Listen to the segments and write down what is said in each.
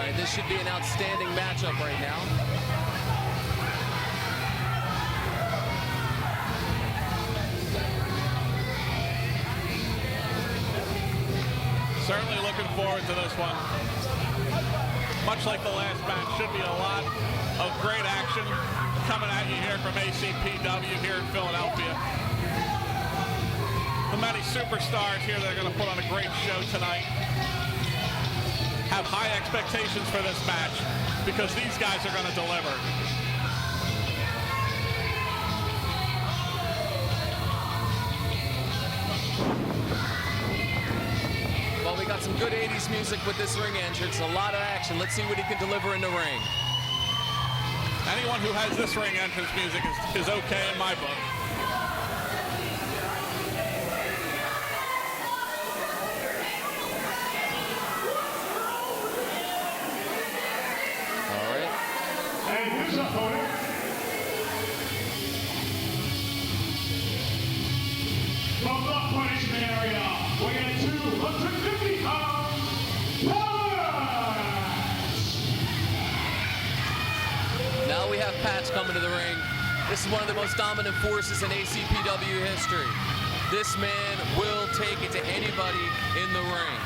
tonight. This should be an outstanding matchup right now. Certainly looking forward to this one. Much like the last match, should be a lot of great action coming at you here from ACPW here in Philadelphia. The many superstars here that are going to put on a great show tonight. Have high expectations for this match because these guys are going to deliver. Well, we got some good 80s music with this ring entrance. A lot of action. Let's see what he can deliver in the ring. Anyone who has this ring entrance music is okay in my book. All right. And his opponent, from the punishment area, weighing 250 pounds, Now we have Patch coming to the ring. This is one of the most dominant forces in ACPW history. This man will take it to anybody in the ring.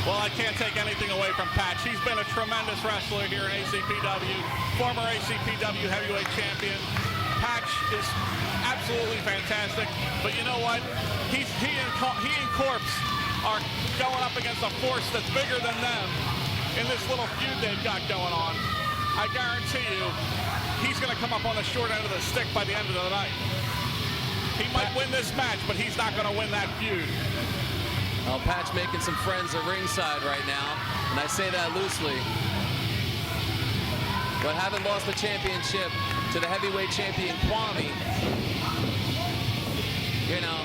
Well, I can't take anything away from Patch. He's been a tremendous wrestler here in ACPW, former ACPW heavyweight champion. Patch is absolutely fantastic, but you know what? He and Corpse are going up against a force that's bigger than them in this little feud they've got going on. I guarantee you, he's going to come up on the short end of the stick by the end of the night. He might win this match, but he's not going to win that feud. Well, Patch making some friends at ringside right now, and I say that loosely. But having lost the championship to the heavyweight champion Kwame, you know.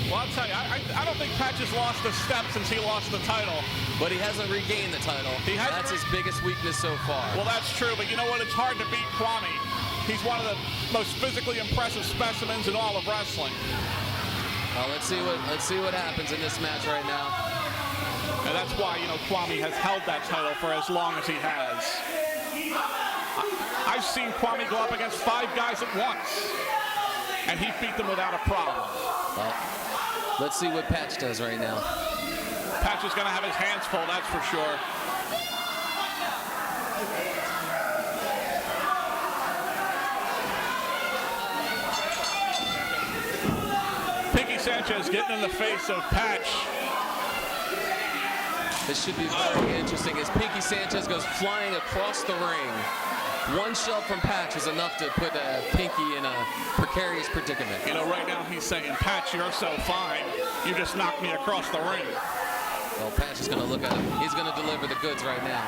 Well, I'll tell you, I don't think Patch has lost a step since he lost the title. But he hasn't regained the title. That's his biggest weakness so far. Well, that's true, but you know what? It's hard to beat Kwame. He's one of the most physically impressive specimens in all of wrestling. Well, let's see what happens in this match right now. And that's why, you know, Kwame has held that title for as long as he has. I've seen Kwame go up against 5 guys at once, and he beat them without a problem. Well, let's see what Patch does right now. Patch is going to have his hands full, that's for sure. Pinkie Sanchez getting in the face of Patch. This should be very interesting as Pinkie Sanchez goes flying across the ring. One shove from Patch is enough to put Pinkie in a precarious predicament. You know, right now he's saying, Patch, you're so fine. You just knocked me across the ring. Well, Patch is going to look at him. He's going to deliver the goods right now.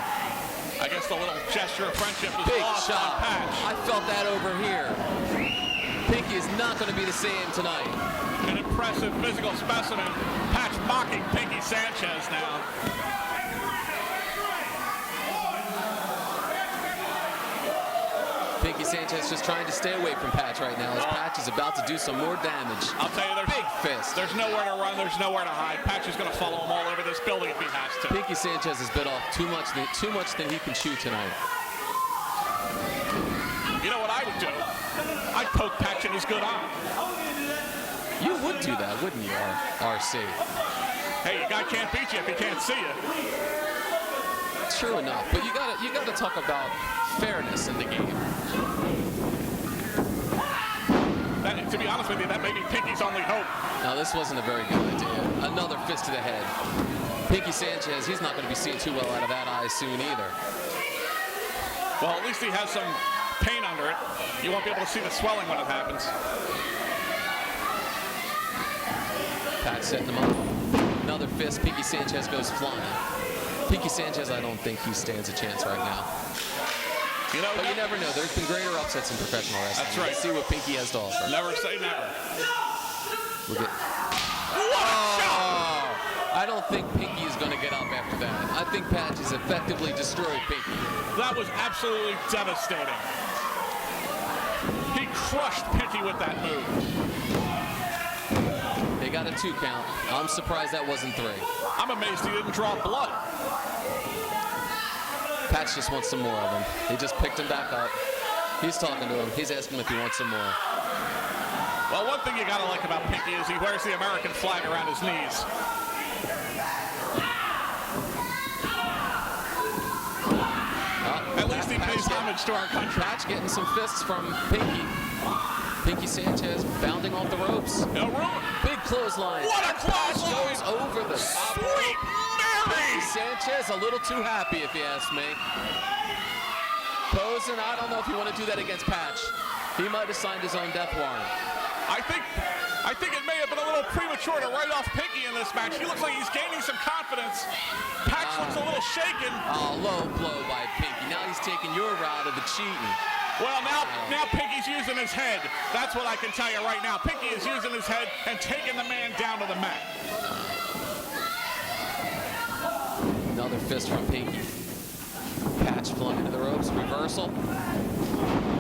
I guess the little gesture of friendship is big lost shot. on Patch. I felt that over here. Pinkie is not going to be the same tonight. An impressive physical specimen. Patch mocking Pinkie Sanchez now. Pinkie Sanchez just trying to stay away from Patch right now as Patch is about to do some more damage. I'll tell you, there's big fist. There's nowhere to run. There's nowhere to hide. Patch is going to follow him all over this building if he has to. Pinkie Sanchez has bit off too much than he can chew tonight. You know what I would do? I'd poke Patch in his good eye. You would do that, wouldn't you, RC? Hey, your guy can't beat you if he can't see you. True enough, but you gotta talk about fairness in the game. To be honest with you, that may be Pinkie's only hope. Now, this wasn't a very good idea. Another fist to the head. Pinkie Sanchez, he's not going to be seeing too well out of that eye soon either. Well, at least he has some pain under it. You won't be able to see the swelling when it happens. Patch setting him up. Another fist. Pinkie Sanchez goes flying. Pinkie Sanchez, I don't think he stands a chance right now. You know, but you never know. There's been greater upsets in professional wrestling. That's right. Let's see what Pinkie has to offer. Never say never. What a shot! I don't think Pinkie is going to get up after that. I think Patch has effectively destroyed Pinkie. That was absolutely devastating. He crushed Pinkie with that move. They got got a 2 count. I'm surprised that wasn't 3. I'm amazed he didn't draw blood. Patch just wants some more of him. He just picked him back up. He's talking to him. He's asking him if he wants some more. Well, one thing you gotta like about Pinkie is he wears the American flag around his knees. At least he pays homage to our country. Patch getting some fists from Pinkie. Pinkie Sanchez bounding off the ropes. No room. Big clothesline. What a clothesline! Goes over the top. Sweet Mary! Pinkie Sanchez a little too happy, if you ask me. Posing, I don't know if you want to do that against Patch. He might have signed his own death warrant. I think it may have been a little premature to write off Pinkie in this match. He looks like he's gaining some confidence. Patch looks a little shaken. Oh, low blow by Pinkie. Now he's taking your route of the cheating. Well, now Pinkie's using his head. That's what I can tell you right now. Pinkie is using his head and taking the man down to the mat. Another fist from Pinkie. Patch flung into the ropes. Reversal.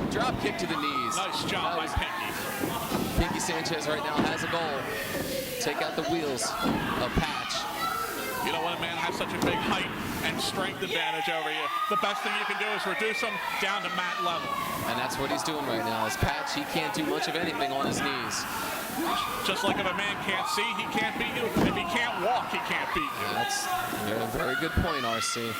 Drop kick to the knees. Nice job by Pinkie. Pinkie Sanchez right now has a goal. Take out the wheels of Patch. You know, when a man has such a big height and strength advantage over you, the best thing you can do is reduce him down to mat level. And that's what he's doing right now. As Patch, he can't do much of anything on his knees. Just like if a man can't see, he can't beat you. If he can't walk, he can't beat you. That's a very good point, RC.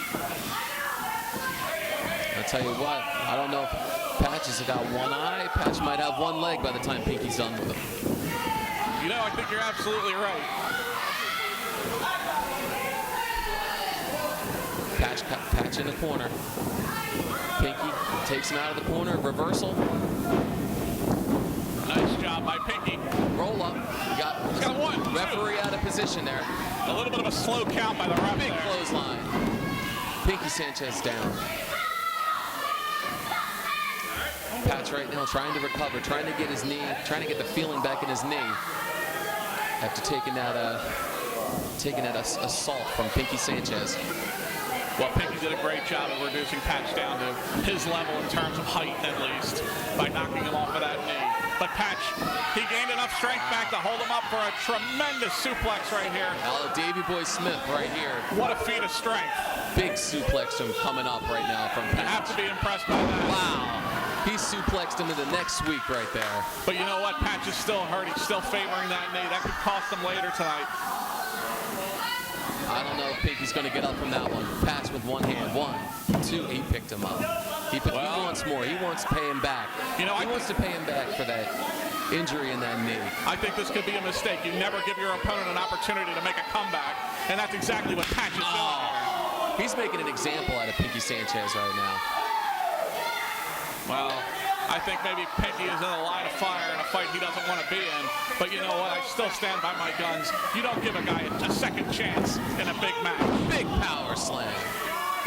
I'll tell you what, I don't know if Patch has got one eye. Patch might have one leg by the time Pinkie's done with him. You know, I think you're absolutely right. Patch in the corner. Pinkie takes him out of the corner. Reversal. Nice job by Pinkie. Roll up. He's got one. Referee out of position there. A little bit of a slow count by the ref. Big there. clothesline. Pinkie Sanchez down. Patch right now trying to recover, trying to get his knee, trying to get the feeling back in his knee after taking that assault from Pinkie Sanchez. Well, Pinkie did a great job of reducing Patch down to his level in terms of height, at least, by knocking him off of that knee. But Patch, he gained enough strength back to hold him up for a tremendous suplex right here. Davey Boy Smith right here. What a feat of strength. Big suplex from coming up right now from Patch. You have to be impressed by that. Wow. He suplexed him in the next week right there. But you know what? Patch is still hurt. He's still favoring that knee. That could cost him later tonight. I don't know if Pinkie's going to get up from that one. Patch with one hand. 1, 2. He picked him up. He wants more. He wants to pay him back. You know, he wants to pay him back for that injury in that knee. I think this could be a mistake. You never give your opponent an opportunity to make a comeback, and that's exactly what Patch is doing. He's making an example out of Pinkie Sanchez right now. Well, I think maybe Pinkie is in a line of fire in a fight he doesn't want to be in. But you know what? I still stand by my guns. You don't give a guy a second chance in a big match. Big power slam.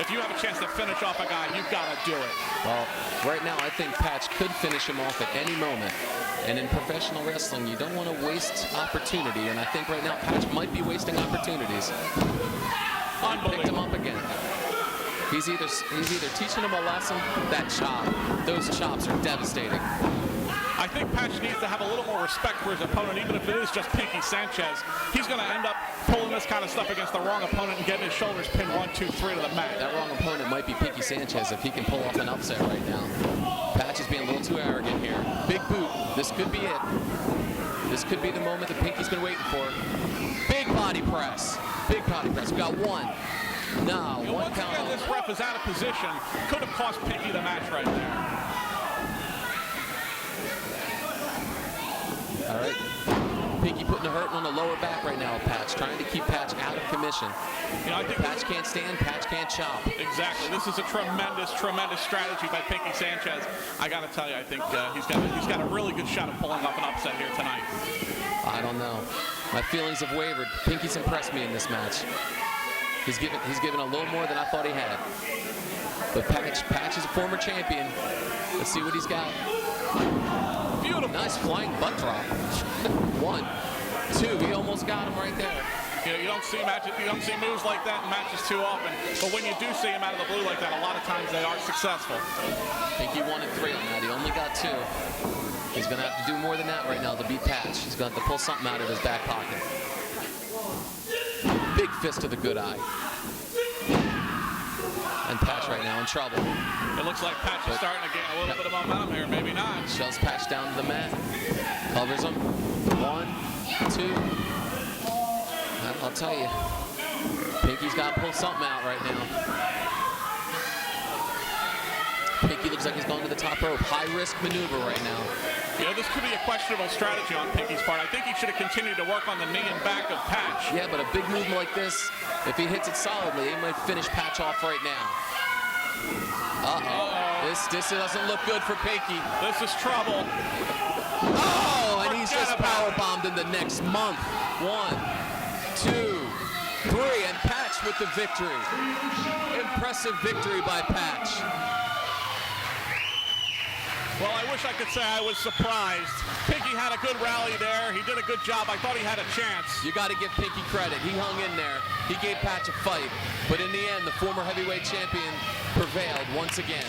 If you have a chance to finish off a guy, you've got to do it. Well, right now I think Patch could finish him off at any moment. And in professional wrestling, you don't want to waste opportunity. And I think right now Patch might be wasting opportunities. Picked him up again. He's either teaching him a lesson. That chop, those chops are devastating. I think Patch needs to have a little more respect for his opponent, even if it is just Pinkie Sanchez. He's going to end up pulling this kind of stuff against the wrong opponent and getting his shoulders pinned 1, 2, 3 to the mat. That wrong opponent might be Pinkie Sanchez if he can pull off an upset right now. Patch is being a little too arrogant here. Big boot. This could be it. This could be the moment that Pinkie's been waiting for. Big body press. Big body press. We got one. No, you know, one once count. again, this ref is out of position. Could have cost Pinkie the match right there. All right. Pinkie putting a hurt on the lower back right now, Patch. Trying to keep Patch out of commission. You know, I think Patch can't stand, Patch can't chop. Exactly. This is a tremendous, tremendous strategy by Pinkie Sanchez. I got to tell you, I think he's got a really good shot of pulling off an upset here tonight. I don't know. My feelings have wavered. Pinkie's impressed me in this match. He's given a little more than I thought he had. But Patch is a former champion. Let's see what he's got. Beautiful. Nice flying butt drop. 1, 2. He almost got him right there. You know, you don't see moves like that in matches too often. But when you do see him out of the blue like that, a lot of times they are successful. I think he wanted 3 on that. He only got 2. He's going to have to do more than that right now to beat Patch. He's going to have to pull something out of his back pocket. Big fist to the good eye. And Patch right now in trouble. It looks like Patch is starting to gain a little bit of momentum here. Maybe not. Shoves Patch down to the mat. Covers him. 1, 2. I'll tell you. Pinkie's got to pull something out right now. Pinkie looks like he's going to the top rope. High-risk maneuver right now. You know, this could be a questionable strategy on Pinkie's part. I think he should have continued to work on the knee and back of Patch. Yeah, but a big move like this, if he hits it solidly, he might finish Patch off right now. Uh-oh. This doesn't look good for Pinkie. This is trouble. Oh, and he's just powerbombed in the next month. 1, 2, 3, and Patch with the victory. Impressive victory by Patch. Well, I wish I could say I was surprised. Pinkie had a good rally there. He did a good job. I thought he had a chance. You got to give Pinkie credit. He hung in there. He gave Patch a fight. But in the end, the former heavyweight champion prevailed once again.